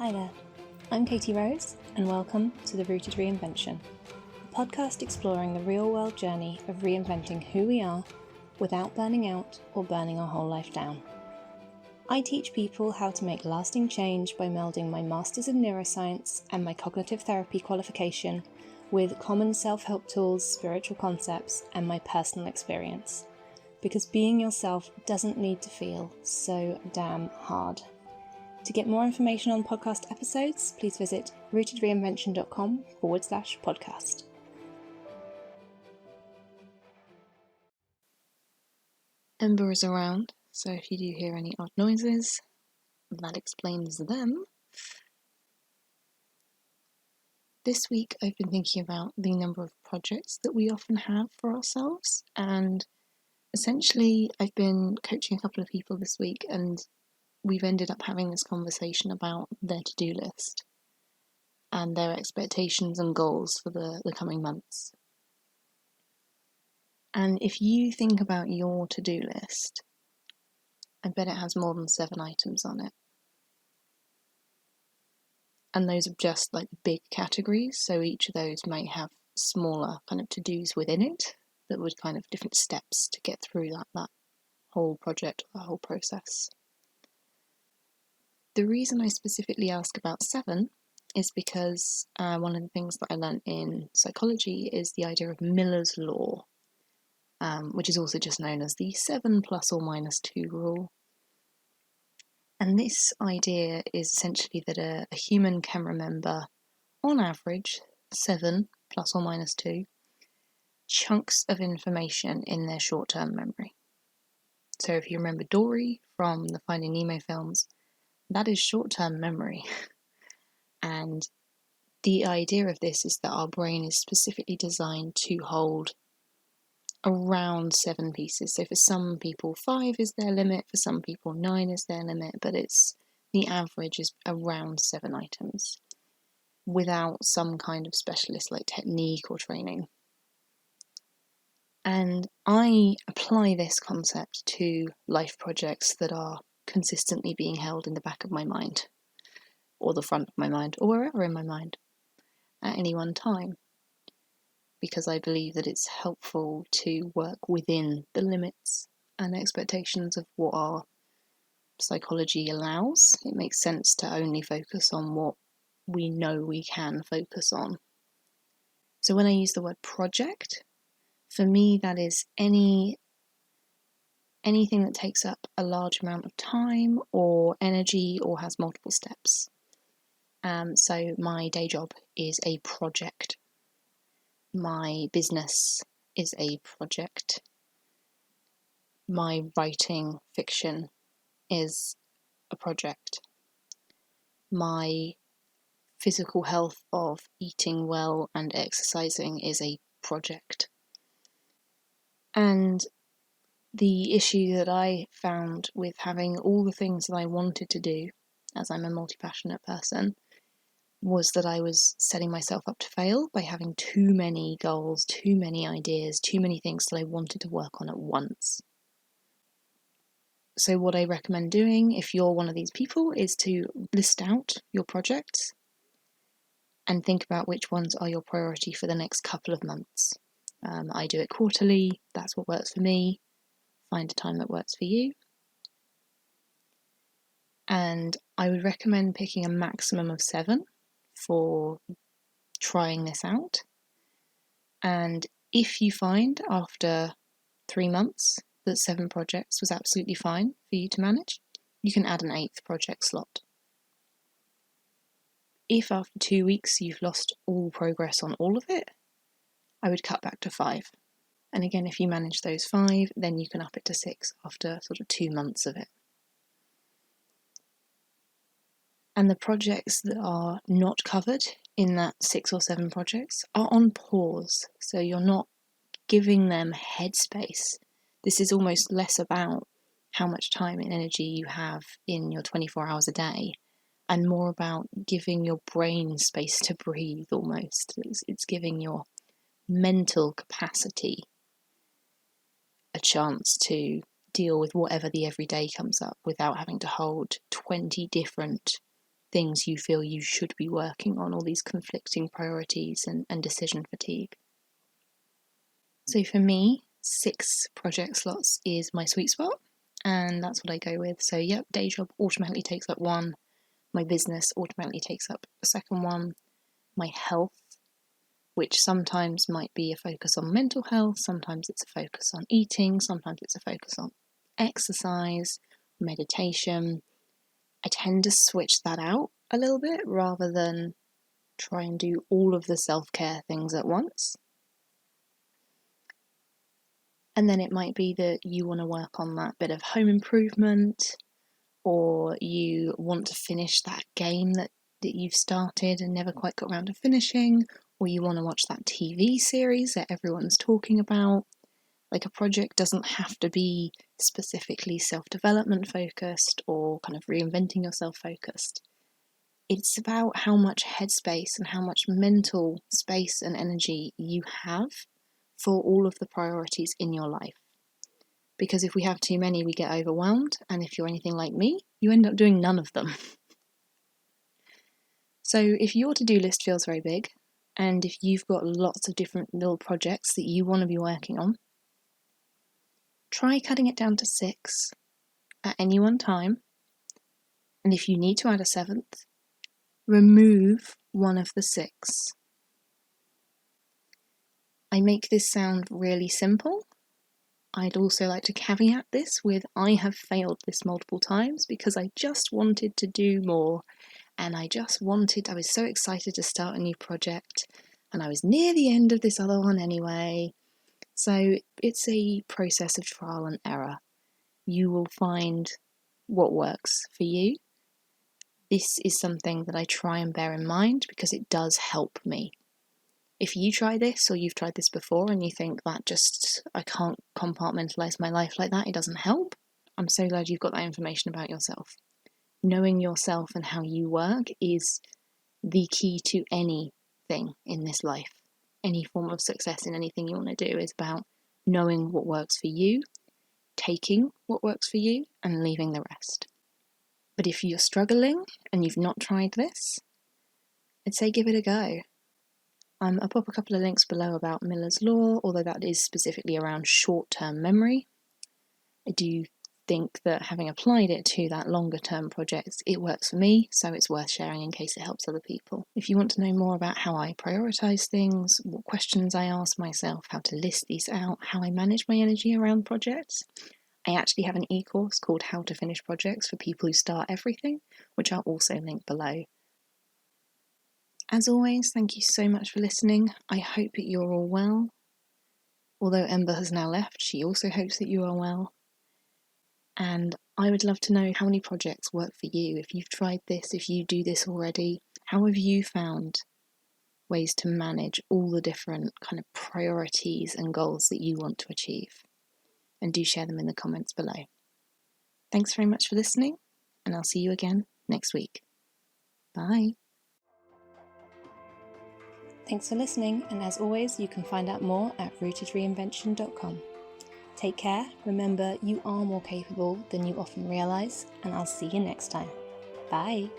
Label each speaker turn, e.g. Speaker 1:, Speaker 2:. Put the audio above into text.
Speaker 1: Hi there, I'm Katy Rose, and welcome to the Rooted Reinvention, a podcast exploring the real-world journey of reinventing who we are without burning out or burning our whole life down. I teach people how to make lasting change by melding my Masters of Neuroscience and my Cognitive Therapy qualification with common self-help tools, spiritual concepts, and my personal experience. Because being yourself doesn't need to feel so damn hard. To get more information on podcast episodes, please visit rootedreinvention.com/podcast. Ember is around, so if you do hear any odd noises, that explains them. This week I've been thinking about the number of projects that we often have for ourselves, and essentially I've been coaching a couple of people this week, and we've ended up having this conversation about their to-do list and their expectations and goals for the coming months. And if you think about your to-do list, I bet it has more than 7 items on it. And those are just like big categories, so each of those might have smaller kind of to-dos within it that would kind of different steps to get through that whole project, the whole process. The reason I specifically ask about 7 is because one of the things that I learned in psychology is the idea of Miller's Law, which is also just known as the 7 ± 2 rule. And this idea is essentially that a human can remember, on average, 7 ± 2 chunks of information in their short-term memory. So if you remember Dory from the Finding Nemo films, that is short-term memory. And the idea of this is that our brain is specifically designed to hold around 7 pieces. So for some people 5 is their limit, for some people 9 is their limit, but the average is around 7 items without some kind of specialist like technique or training. And I apply this concept to life projects that are consistently being held in the back of my mind, or the front of my mind, or wherever in my mind at any one time, because I believe that it's helpful to work within the limits and expectations of what our psychology allows. It makes sense to only focus on what we know we can focus on. So when I use the word project, for me that is anything that takes up a large amount of time or energy or has multiple steps. So my day job is a project. My business is a project. My writing fiction is a project. My physical health of eating well and exercising is a project. And the issue that I found with having all the things that I wanted to do, as I'm a multi-passionate person, was that I was setting myself up to fail by having too many goals, too many ideas, too many things that I wanted to work on at once. So what I recommend doing, if you're one of these people, is to list out your projects and think about which ones are your priority for the next couple of months. I do it quarterly, that's what works for me. Find a time that works for you. And I would recommend picking a maximum of 7 for trying this out. And if you find after 3 months that 7 projects was absolutely fine for you to manage, you can add an 8th project slot. If after 2 weeks you've lost all progress on all of it, I would cut back to 5. And again, if you manage those 5, then you can up it to 6 after sort of 2 months of it. And the projects that are not covered in that 6 or 7 projects are on pause. So you're not giving them headspace. This is almost less about how much time and energy you have in your 24 hours a day, and more about giving your brain space to breathe almost. It's giving your mental capacity a chance to deal with whatever the everyday comes up without having to hold 20 different things you feel you should be working on, all these conflicting priorities and decision fatigue. So for me, 6 project slots is my sweet spot, and that's what I go with. So yep, day job automatically takes up 1, my business automatically takes up a second one, my health, which sometimes might be a focus on mental health, sometimes it's a focus on eating, sometimes it's a focus on exercise, meditation. I tend to switch that out a little bit rather than try and do all of the self-care things at once. And then it might be that you want to work on that bit of home improvement, or you want to finish that game that you've started and never quite got around to finishing, or you want to watch that TV series that everyone's talking about. Like, a project doesn't have to be specifically self-development focused or kind of reinventing yourself focused. It's about how much headspace and how much mental space and energy you have for all of the priorities in your life. Because if we have too many, we get overwhelmed, and if you're anything like me, you end up doing none of them. So if your to-do list feels very big, and if you've got lots of different little projects that you want to be working on, try cutting it down to 6 at any one time, and if you need to add a 7th, remove one of the 6. I make this sound really simple. I'd also like to caveat this with I have failed this multiple times because I just wanted to do more, and I was so excited to start a new project, and I was near the end of this other one anyway. So it's a process of trial and error. You will find what works for you. This is something that I try and bear in mind because it does help me. If you try this, or you've tried this before and you think I can't compartmentalise my life like that, it doesn't help, I'm so glad you've got that information about yourself. Knowing yourself and how you work is the key to anything in this life. Any form of success in anything you want to do is about knowing what works for you, taking what works for you, and leaving the rest. But if you're struggling and you've not tried this, I'd say give it a go. I'll pop a couple of links below about Miller's Law, although that is specifically around short-term memory. I do think that having applied it to that longer-term project, it works for me, so it's worth sharing in case it helps other people. If you want to know more about how I prioritise things, what questions I ask myself, how to list these out, how I manage my energy around projects, I actually have an e-course called How to Finish Projects for people who start everything, which I'll also link below. As always, thank you so much for listening. I hope that you're all well. Although Ember has now left, she also hopes that you are well. And I would love to know how many projects work for you. If you've tried this, if you do this already, how have you found ways to manage all the different kind of priorities and goals that you want to achieve? And do share them in the comments below. Thanks very much for listening, and I'll see you again next week. Bye. Thanks for listening, and as always, you can find out more at rootedreinvention.com. Take care, remember you are more capable than you often realise, and I'll see you next time. Bye!